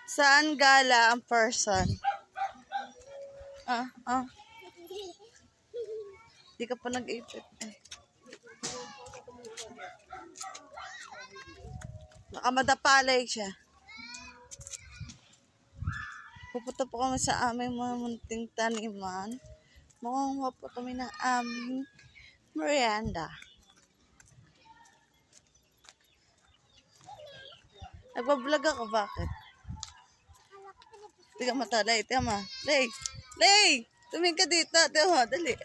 Saan gala ang person? Di ka pa nag-ipit eh. Baka madapalay siya. Pupunta po kami sa aming mga munting taniman. Makuha po kami ng aming merienda. Nagbablog ako, bakit? Tiga mata, Lay, tama. Lay! Tumingin ka dito, tama, dali.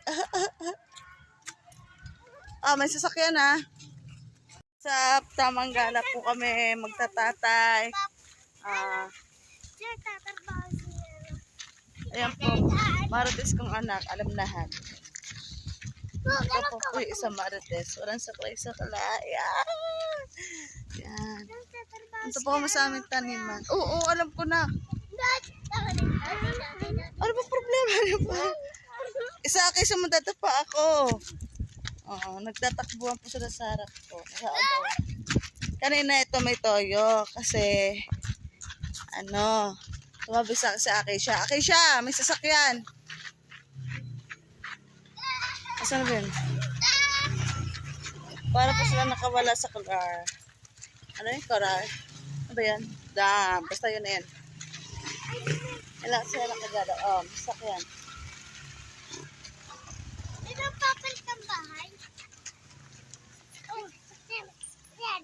May sasakyan Sa tamang gala po kami magtatatay. Ayan po, Marites kong anak, alam lahat. Ito po yung isang Marites. Walang saklay sa kalaya. Yan. Ito po kami sa aming taniman. Oo, alam ko na. Ano ba problema niyo pa? Isa kay sumundata pa ako. Nagtatakbuhan po sila sa harap ko. Kanina ito may toyo kasi tumabi sa Acacia. Acacia, may sasakyan. Asan na ba yun? Para po sila nakawala sa car. Ano yung car? Ano ba yan? Basta yun na yan. Ilang sila nakagala. Sasakyan. Ito papalit ang bahay. Yan.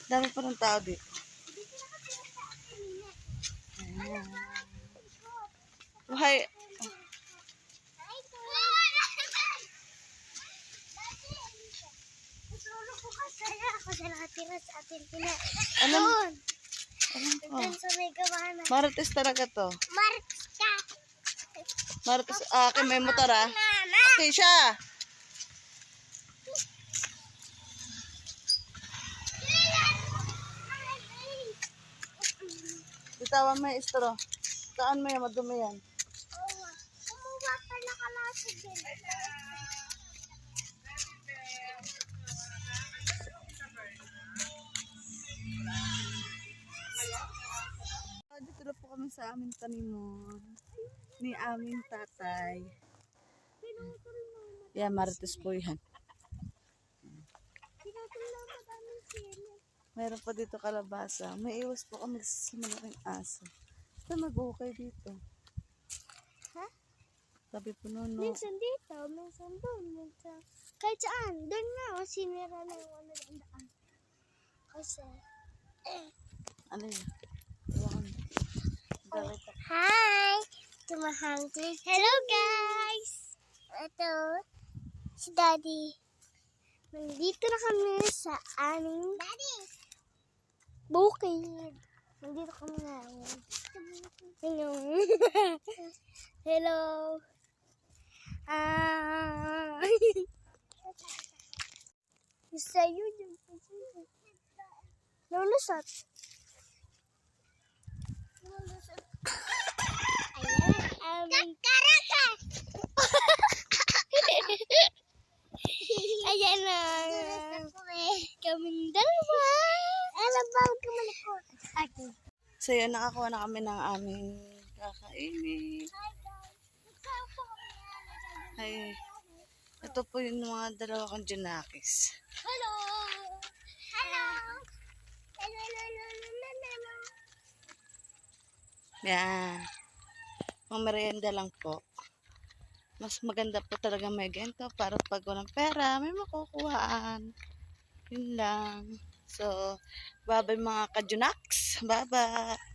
Dami pa ng tao dito. Buhay. Alam ko. Marites talaga to. Marites. Akin may motor Okay siya. Bitawan mo yung istro. Taan mo yan, madumi yan. Kumuha pa na kalasa din. Dito na po kami sa aming tanimon ni aming tatay. Yan, Marites po yan. Meron pa dito kalabasa. May iwas po kami sa malaking aso. Ito mag-ukay dito. Sabi po nono. Minsan dito, minsan doon, minsan. Kahit saan, doon nga, sinira na yung daan. Kasi, Ano yun? hi! Tumahangklik. Hello guys! Ito, si Daddy. Nandito na kami sa aming bukid. Nandito kami ngayon. Hello. Hello. Sa'yo yun. Lulusot. Ayan. Ayan na. Kaming dalawa. Alam ba ang kamalikot? Okay. So yun, nakakuha na kami ng aming kakainin. Ay, ito po yung mga dalawa kong junakis. Hello. Hello. Hello. Hello. Yan. Mga merienda lang po. Mas maganda po talaga may ganito para pag walang pera, may makukuhaan. Yun lang. So, bye-bye mga kajunaks. Bye-bye.